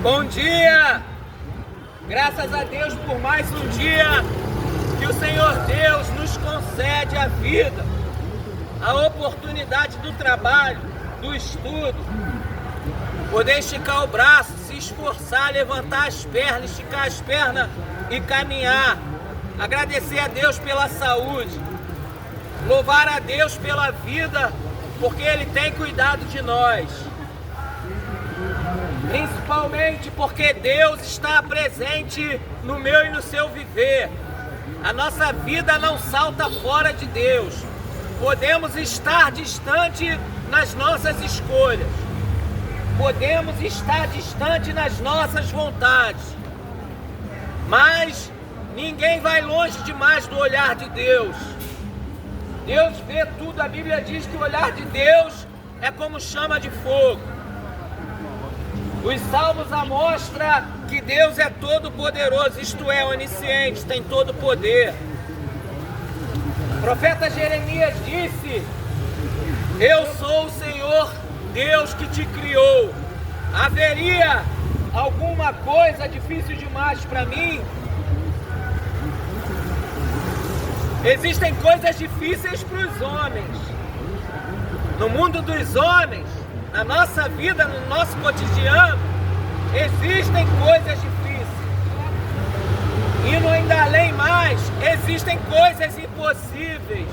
Bom dia! Graças a Deus por mais um dia que o Senhor Deus nos concede a vida, a oportunidade do trabalho, do estudo, poder esticar o braço, se esforçar, levantar as pernas, esticar as pernas e caminhar. Agradecer a Deus pela saúde, louvar a Deus pela vida, porque Ele tem cuidado de nós. Principalmente porque Deus está presente no meu e no seu viver. A nossa vida não salta fora de Deus. Podemos estar distante nas nossas escolhas. Podemos estar distante nas nossas vontades. Mas ninguém vai longe demais do olhar de Deus. Deus vê tudo. A Bíblia diz que o olhar de Deus é como chama de fogo. Os Salmos mostram que Deus é todo poderoso, isto é, onisciente, tem todo poder. O profeta Jeremias disse: eu sou o Senhor Deus que te criou. Haveria alguma coisa difícil demais para mim? Existem coisas difíceis para os homens. No mundo dos homens, na nossa vida, no nosso cotidiano, existem coisas difíceis. Indo ainda além mais, existem coisas impossíveis.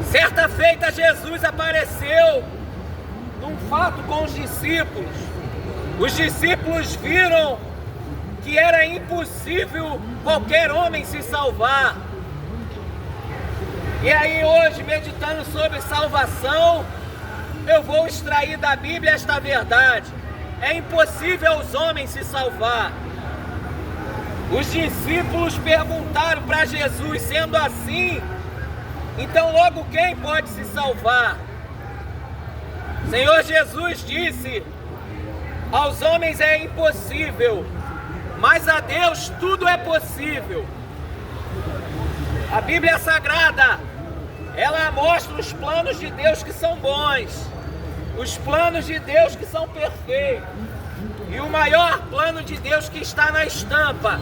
Certa feita, Jesus apareceu num fato com os discípulos. Os discípulos viram que era impossível qualquer homem se salvar. E aí hoje, meditando sobre salvação, eu vou extrair da Bíblia esta verdade. É impossível os homens se salvar. Os discípulos perguntaram para Jesus: sendo assim, então logo quem pode se salvar? Senhor Jesus disse: aos homens é impossível, mas a Deus tudo é possível. A Bíblia Sagrada, ela mostra os planos de Deus que são bons, os planos de Deus que são perfeitos. E o maior plano de Deus que está na estampa,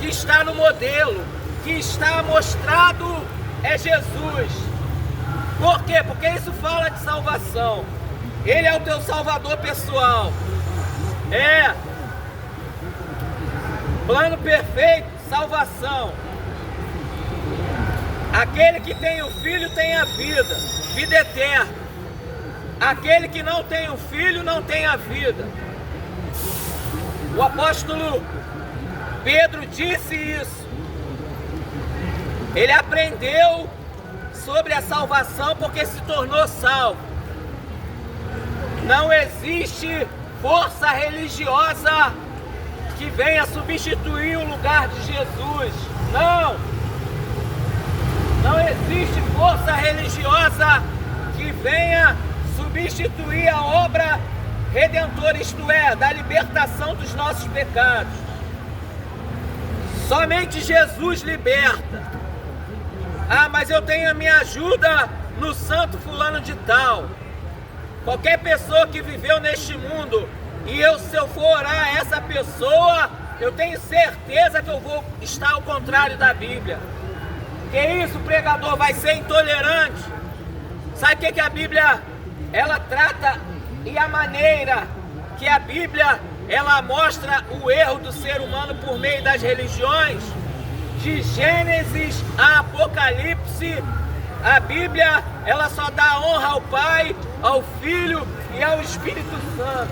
que está no modelo, que está mostrado é Jesus. Por quê? Porque isso fala de salvação. Ele é o teu salvador pessoal. É. Plano perfeito, salvação. Aquele que tem o Filho tem a vida, vida eterna. Aquele que não tem o Filho não tem a vida. O apóstolo Pedro disse isso. Ele aprendeu sobre a salvação porque se tornou salvo. Não existe força religiosa que venha substituir o lugar de Jesus. Não! Não existe força religiosa que venha substituir a obra redentora, isto é, da libertação dos nossos pecados. Somente Jesus liberta. Ah, mas eu tenho a minha ajuda no santo fulano de tal. Qualquer pessoa que viveu neste mundo, e se eu for orar a essa pessoa, eu tenho certeza que eu vou estar ao contrário da Bíblia. Que isso, pregador, vai ser intolerante? Sabe o que a Bíblia, ela trata e a maneira que a Bíblia, ela mostra o erro do ser humano por meio das religiões? De Gênesis a Apocalipse, a Bíblia, ela só dá honra ao Pai, ao Filho e ao Espírito Santo.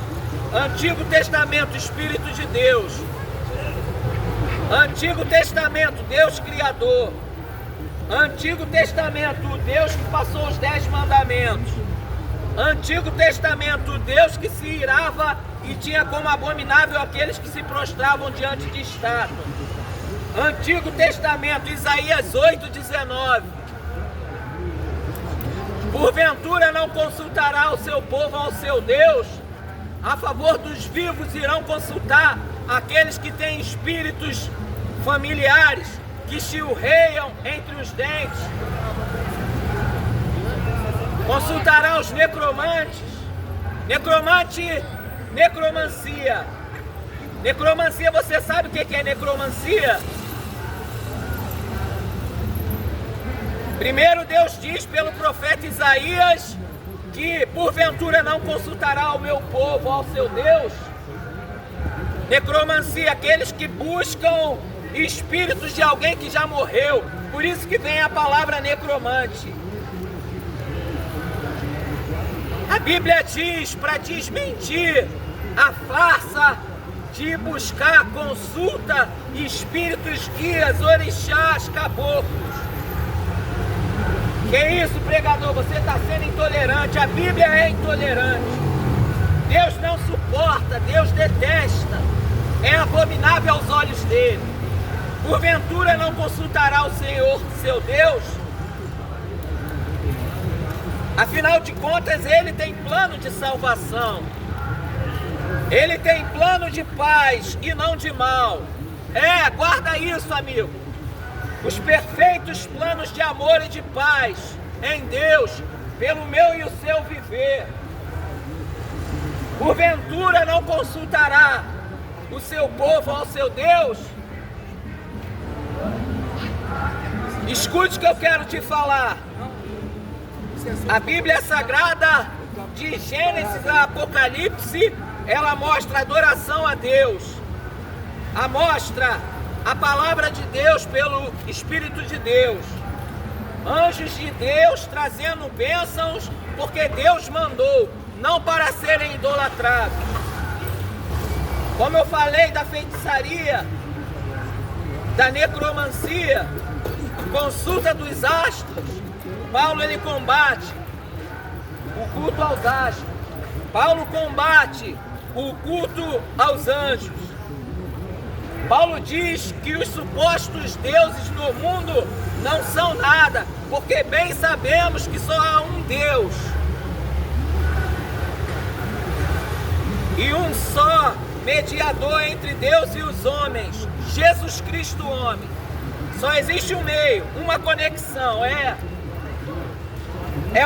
Antigo Testamento, Espírito de Deus. Antigo Testamento, Deus Criador. Antigo Testamento, o Deus que passou os 10 mandamentos. Antigo Testamento, o Deus que se irava e tinha como abominável aqueles que se prostravam diante de estátua. Antigo Testamento, Isaías 8:19. Porventura não consultará o seu povo ao seu Deus? A favor dos vivos irão consultar aqueles que têm espíritos familiares, que chilreiam entre os dentes. Consultará os necromantes. Necromancia. Necromancia, você sabe o que é necromancia? Primeiro Deus diz pelo profeta Isaías que porventura não consultará o meu povo, ao seu Deus. Necromancia, aqueles que buscam espíritos de alguém que já morreu. Por isso que vem a palavra necromante. A Bíblia diz para desmentir a farsa de buscar consulta, espíritos, guias, orixás, caboclos. Que isso, pregador? Você está sendo intolerante. A Bíblia é intolerante. Deus não suporta, Deus detesta. É abominável aos olhos dele. Porventura não consultará o Senhor, seu Deus? Afinal de contas, ele tem plano de salvação. Ele tem plano de paz e não de mal. Guarda isso, amigo. Os perfeitos planos de amor e de paz em Deus, pelo meu e o seu viver. Porventura não consultará o seu povo ao seu Deus? Escute o que eu quero te falar. A Bíblia Sagrada, de Gênesis a Apocalipse, ela mostra adoração a Deus. Mostra a palavra de Deus pelo Espírito de Deus. Anjos de Deus trazendo bênçãos, porque Deus mandou, não para serem idolatrados. Como eu falei da feitiçaria, da necromancia, consulta dos astros, Paulo ele combate o culto aos astros. Paulo combate o culto aos anjos. Paulo diz que os supostos deuses no mundo não são nada, porque bem sabemos que só há um Deus. E um só mediador entre Deus e os homens, Jesus Cristo homem. Só existe um meio, uma conexão, é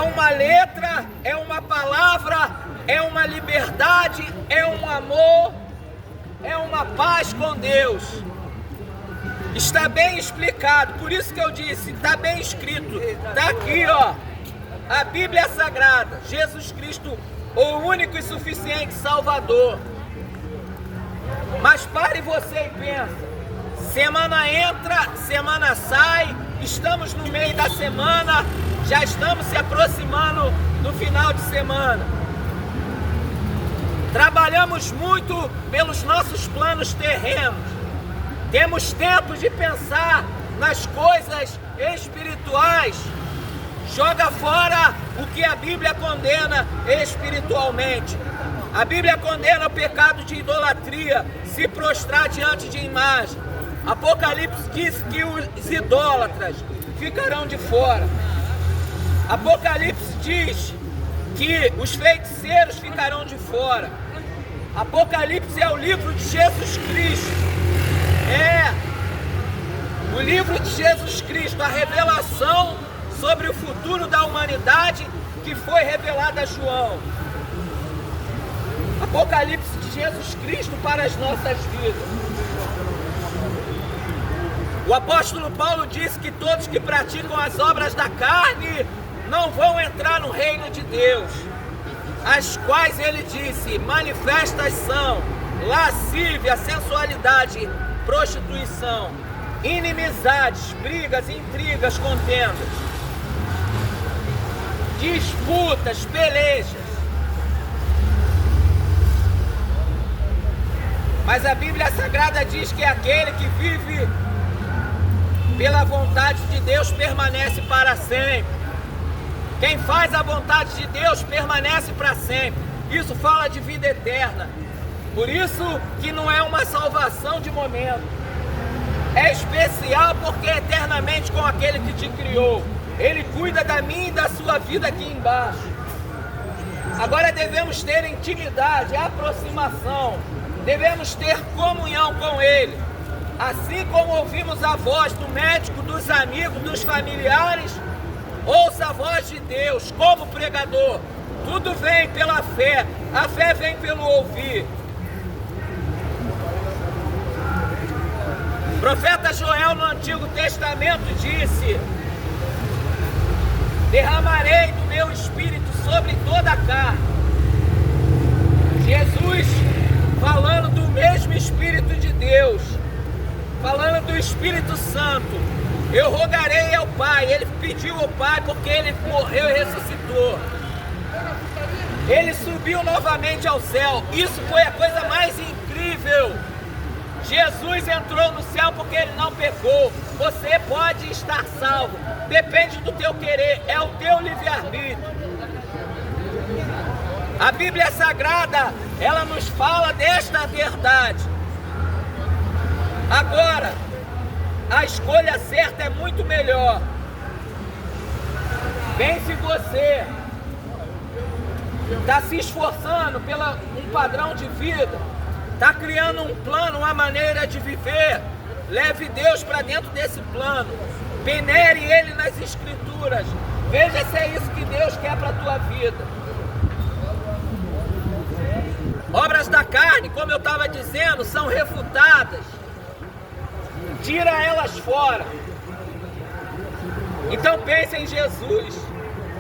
uma letra, é uma palavra, é uma liberdade, é um amor, é uma paz com Deus. Está bem explicado, por isso que eu disse, está bem escrito. Está aqui, a Bíblia Sagrada, Jesus Cristo, o único e suficiente Salvador. Mas pare você e pensa, semana entra, semana sai, estamos no meio da semana, já estamos se aproximando do final de semana. Trabalhamos muito pelos nossos planos terrenos. Temos tempo de pensar nas coisas espirituais. Joga fora o que a Bíblia condena espiritualmente. A Bíblia condena o pecado de idolatria, se prostrar diante de imagem. Apocalipse diz que os idólatras ficarão de fora. Apocalipse diz que os feiticeiros ficarão de fora. Apocalipse é o livro de Jesus Cristo. O livro de Jesus Cristo, a revelação sobre o futuro da humanidade que foi revelada a João. Apocalipse de Jesus Cristo para as nossas vidas. O apóstolo Paulo disse que todos que praticam as obras da carne não vão entrar no reino de Deus, as quais ele disse, manifestas são lascívia, sensualidade, prostituição, inimizades, brigas, intrigas, contendas, disputas, pelejas. Mas a Bíblia Sagrada diz que aquele que vive pela vontade de Deus permanece para sempre. Quem faz a vontade de Deus permanece para sempre. Isso fala de vida eterna. Por isso que não é uma salvação de momento. É especial porque é eternamente com aquele que te criou. Ele cuida da minha e da sua vida aqui embaixo. Agora devemos ter intimidade, aproximação. Devemos ter comunhão com Ele. Assim como ouvimos a voz do médico, dos amigos, dos familiares, ouça a voz de Deus como pregador. Tudo vem pela fé. A fé vem pelo ouvir. O profeta Joel no Antigo Testamento disse: derramarei do meu espírito sobre toda a carne. Jesus falando do mesmo Espírito de Deus, falando do Espírito Santo. Eu rogarei ao Pai. Ele pediu ao Pai porque ele morreu e ressuscitou. Ele subiu novamente ao céu. Isso foi a coisa mais incrível. Jesus entrou no céu porque ele não pecou. Você pode estar salvo. Depende do teu querer. É o teu livre-arbítrio. A Bíblia Sagrada, ela nos fala desta verdade. Agora, a escolha certa é muito melhor. Bem, se você está se esforçando pelo um padrão de vida, está criando um plano, uma maneira de viver, leve Deus para dentro desse plano. Peneire ele nas Escrituras. Veja se é isso que Deus quer para a tua vida. Obras da carne, como eu estava dizendo, são refutadas. Tira elas fora. Então pense em Jesus.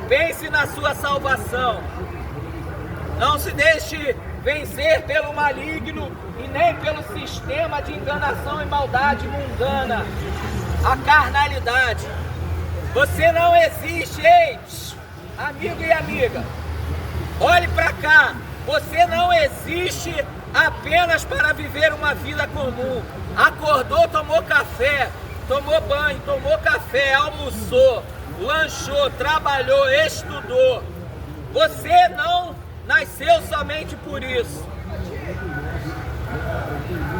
Pense na sua salvação. Não se deixe vencer pelo maligno e nem pelo sistema de enganação e maldade mundana. A carnalidade. Você não existe, ei, amigo e amiga. Olhe para cá. Você não existe apenas para viver uma vida comum. Acordou, tomou café, tomou banho, tomou café, almoçou, lanchou, trabalhou, estudou. Você não nasceu somente por isso.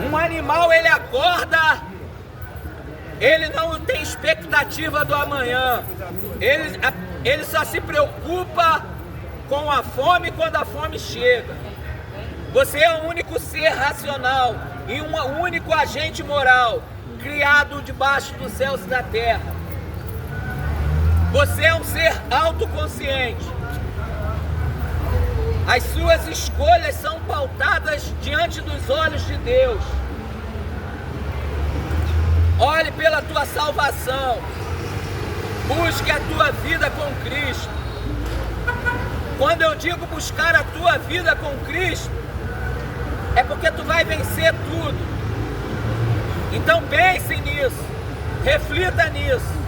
Um animal, ele acorda, ele não tem expectativa do amanhã. Ele só se preocupa com a fome quando a fome chega. Você é o único ser racional e um único agente moral criado debaixo dos céus e da terra. Você é um ser autoconsciente. As suas escolhas são pautadas diante dos olhos de Deus. Olhe pela tua salvação. Busque a tua vida com Cristo. Quando eu digo buscar a tua vida com Cristo, é porque tu vai vencer tudo. Então pense nisso, reflita nisso.